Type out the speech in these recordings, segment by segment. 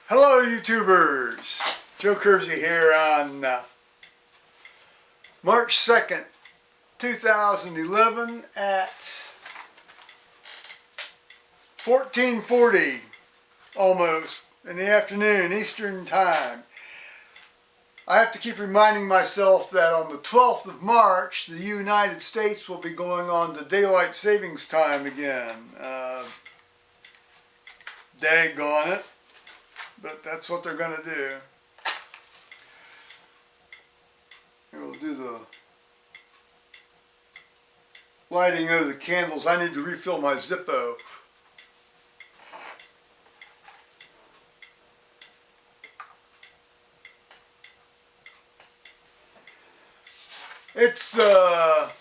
Hello YouTubers, Joe Kersey here on March 2nd, 2011 at 14:40 almost in the afternoon Eastern Time. I have to keep reminding myself that on the 12th of March the United States will be going on to daylight savings time again. Daggone it. But that's what they're going to do. Here we'll do the lighting of the candles. I need to refill my Zippo. It's, well,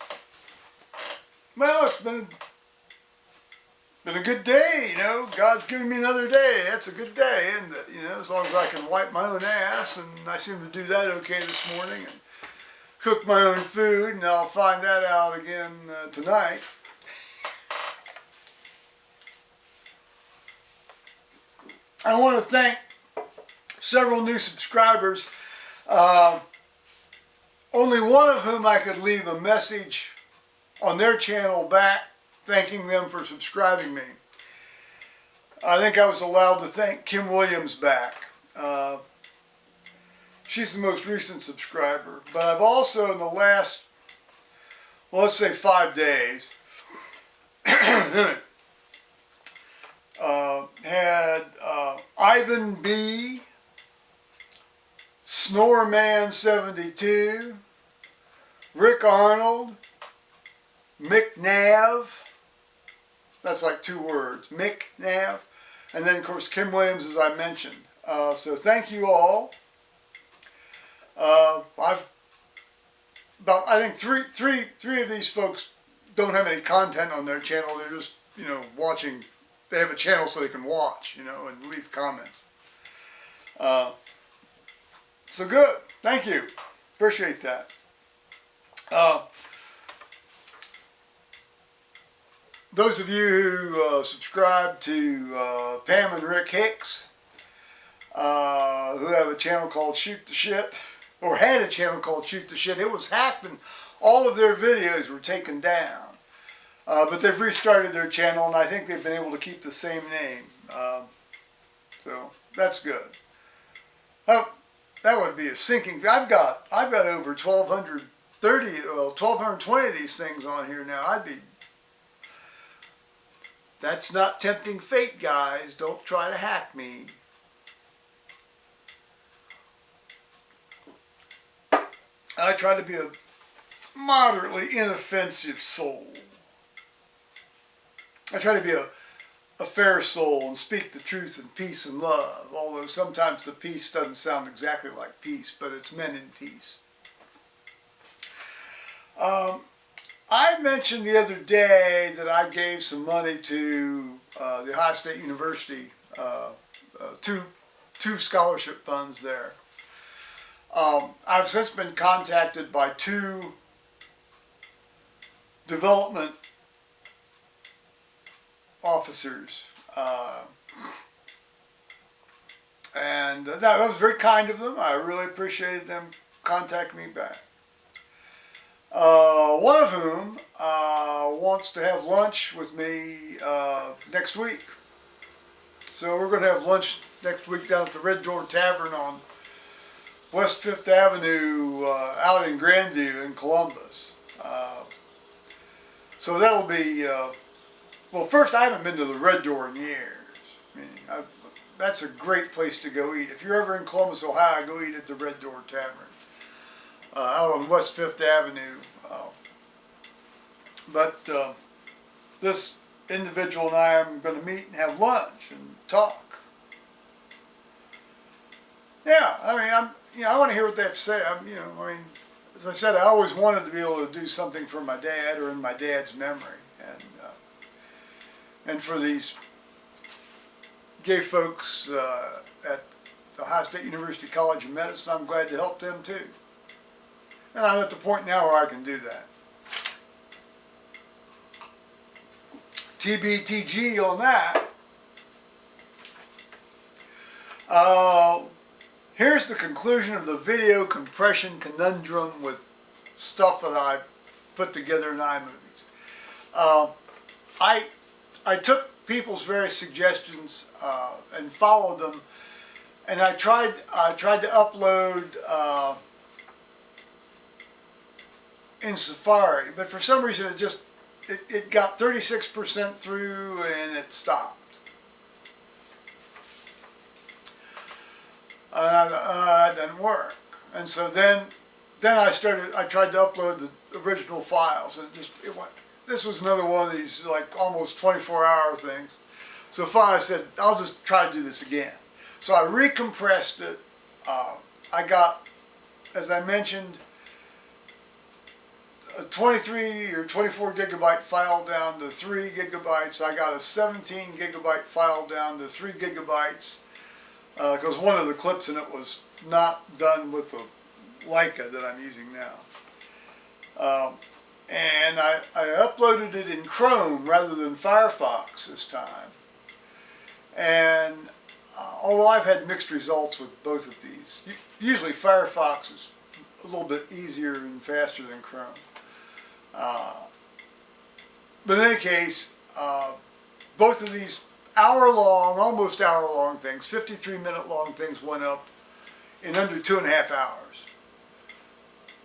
it's been a good day, you know. God's given me another day. That's a good day, isn't it? You know, as long as I can wipe my own ass, and I seem to do that okay this morning, and cook my own food, and I'll find that out again tonight. I want to thank several new subscribers, only one of whom I could leave a message on their channel back thanking them for subscribing me. I think I was allowed to thank Kim Williams back. She's the most recent subscriber. But I've also in the last, well, let's say 5 days, had Ivan B, Snoreman72, Rick Arnold, Mick Nav, that's like 2 words, Mick Nav, and then of course Kim Williams, as I mentioned. So thank you all. I think three of these folks don't have any content on their channel. They're just, you know, watching. They have a channel so they can watch, you know, and leave comments. So good. Thank you. Appreciate that. Those of you who subscribe to Pam and Rick Hicks, who have a channel called Shoot the Shit, or had a channel called Shoot the Shit, it was hacked and all of their videos were taken down. But they've restarted their channel, and I think they've been able to keep the same name. So that's good. That would be a sinking. I've got over 1,220 of these things on here now. That's not tempting fate, guys. Don't try to hack me. I try to be a moderately inoffensive soul. I try to be a fair soul and speak the truth in peace and love, although sometimes the peace doesn't sound exactly like peace, but it's meant in peace. I mentioned the other day that I gave some money to the Ohio State University, two scholarship funds there. I've since been contacted by 2 development officers, and that was very kind of them. I really appreciated them contacting me back. One of whom wants to have lunch with me next week. So we're going to have lunch next week down at the Red Door Tavern on West 5th Avenue out in Grandview in Columbus. So that'll be, well, first, I haven't been to the Red Door in years. I mean, that's a great place to go eat. If you're ever in Columbus, Ohio, go eat at the Red Door Tavern. Out on West 5th Avenue. But this individual and I are going to meet and have lunch and talk. Yeah, I mean, I want to hear what they have to say. As I said, I always wanted to be able to do something for my dad or in my dad's memory, and for these gay folks at the Ohio State University College of Medicine, I'm glad to help them too. And I'm at the point now where I can do that. TBTG on that. Here's the conclusion of the video compression conundrum with stuff that I put together in iMovies. I took people's various suggestions and followed them, and I tried to upload in Safari, but for some reason it got 36% through and it stopped. It doesn't work. And so then I tried to upload the original files, and it went. This was another one of these like almost 24-hour things. So finally I said, I'll just try to do this again. So I recompressed it. I got, as I mentioned, a 23 or 24 gigabyte file down to 3 gigabytes. I got a 17 gigabyte file down to 3 gigabytes because one of the clips in it was not done with the Leica that I'm using now. And I uploaded it in Chrome rather than Firefox this time. And although I've had mixed results with both of these, usually Firefox is a little bit easier and faster than Chrome. But in any case, both of these hour-long, almost hour-long things, 53-minute long things went up in under 2.5 hours.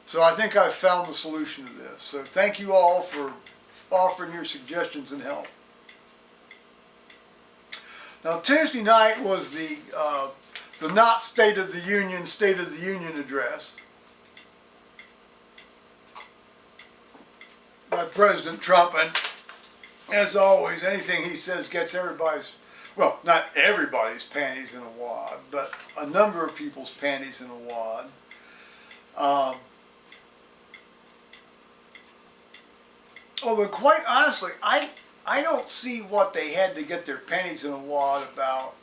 So I think I've found the solution to this. So thank you all for offering your suggestions and help. Now Tuesday night was the not State of the Union address by President Trump, and as always, anything he says gets everybody's, well, not everybody's panties in a wad, but a number of people's panties in a wad. Although quite honestly, I don't see what they had to get their panties in a wad about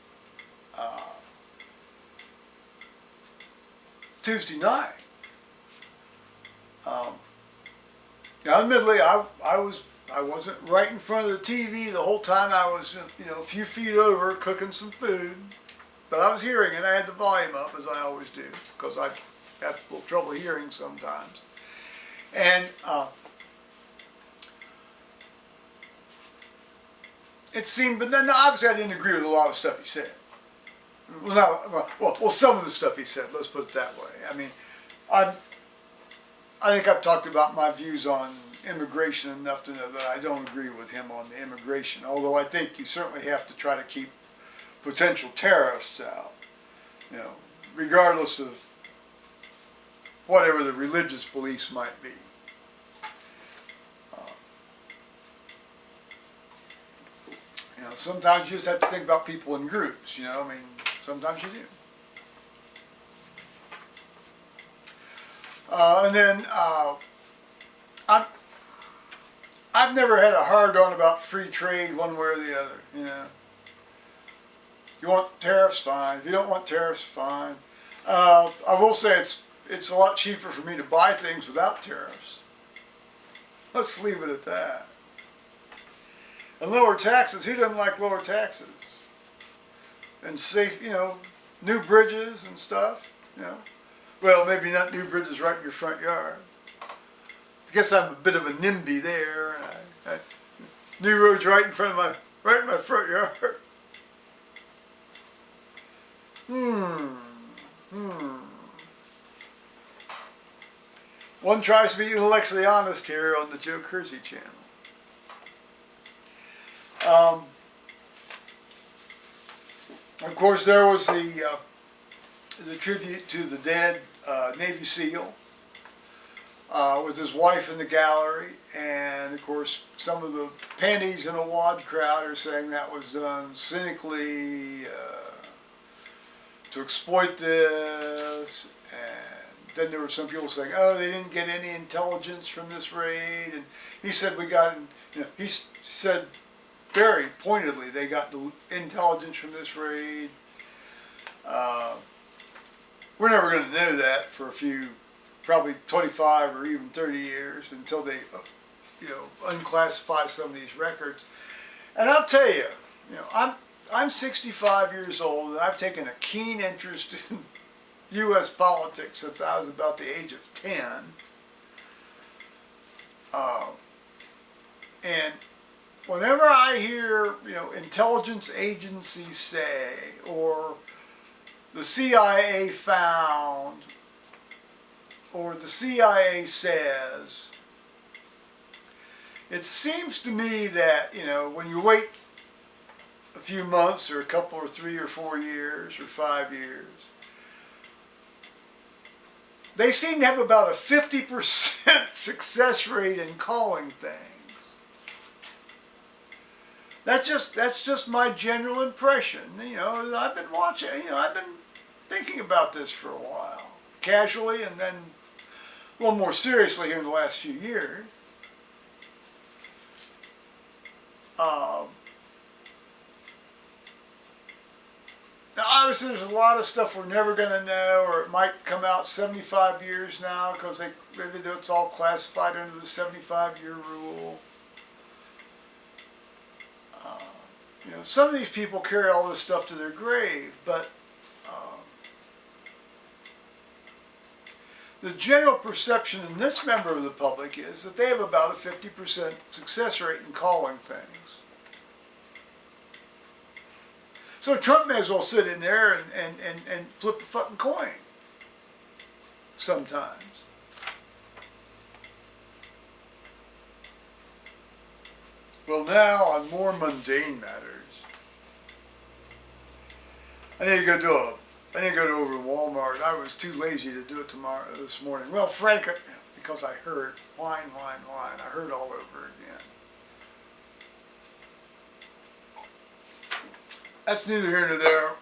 Tuesday night. Now, admittedly, I wasn't right in front of the TV the whole time. I was, a few feet over cooking some food, but I was hearing it. I had the volume up, as I always do, because I have a little trouble hearing sometimes. And it seemed, but then obviously I didn't agree with a lot of stuff he said. Well, some of the stuff he said, let's put it that way. I mean, I think I've talked about my views on immigration enough to know that I don't agree with him on the immigration, although I think you certainly have to try to keep potential terrorists out, regardless of whatever the religious beliefs might be. Sometimes you just have to think about people in groups, sometimes you do. And then I've never had a hard-on about free trade one way or the other, You want tariffs, fine. If you don't want tariffs, fine. I will say it's a lot cheaper for me to buy things without tariffs. Let's leave it at that. And lower taxes, who doesn't like lower taxes? And safe, new bridges and stuff, Well, maybe not new bridges right in your front yard. I guess I'm a bit of a NIMBY there. New roads right in my front yard. One tries to be intellectually honest here on the Joe Kersey channel. Of course, there was the tribute to the dead Navy SEAL with his wife in the gallery, and of course, some of the panties in a wad crowd are saying that was done cynically to exploit this. And then there were some people saying, "Oh, they didn't get any intelligence from this raid," and he said he said very pointedly they got the intelligence from this raid. We're never going to know that for a few, probably 25 or even 30 years until they, unclassify some of these records. And I'll tell you, I'm 65 years old, and I've taken a keen interest in U.S. politics since I was about the age of 10. And whenever I hear, intelligence agencies say, or the CIA found, or the CIA says, it seems to me that, when you wait a few months or a couple or 3 or 4 years or 5 years, they seem to have about a 50% success rate in calling things. That's just my general impression. I've been watching, I've been thinking about this for a while, casually and then a little more seriously here in the last few years. Now, obviously, there's a lot of stuff we're never going to know, or it might come out 75 years now because maybe it's all classified under the 75-year rule. Some of these people carry all this stuff to their grave, but the general perception in this member of the public is that they have about a 50% success rate in calling things. So Trump may as well sit in there and flip a fucking coin sometimes. Well, now on more mundane matters, I need to go over to Walmart. I was too lazy to do it this morning. Well, frankly, because I heard whine. I heard all over again. That's neither here nor there.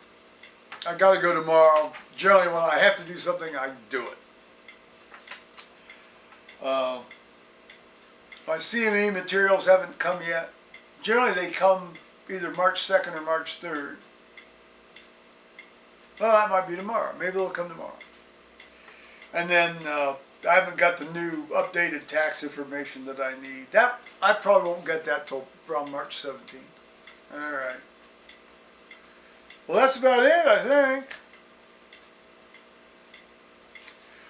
I got to go tomorrow. Generally, when I have to do something, I do it. My CME materials haven't come yet. Generally, they come either March 2nd or March 3rd. Well, that might be tomorrow. Maybe they'll come tomorrow. And then I haven't got the new updated tax information that I need. That I probably won't get that till around March 17th. All right. Well, that's about it, I think.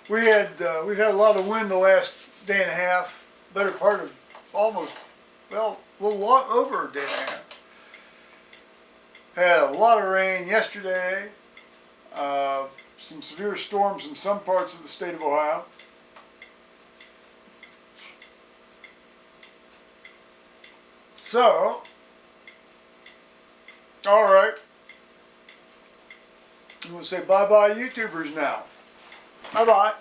We've had a lot of wind the last day and a half. Better part of almost, a little lot over a day and a half. Had a lot of rain yesterday. Some severe storms in some parts of the state of Ohio. So, all right. I'm going to say bye-bye YouTubers now. Bye-bye.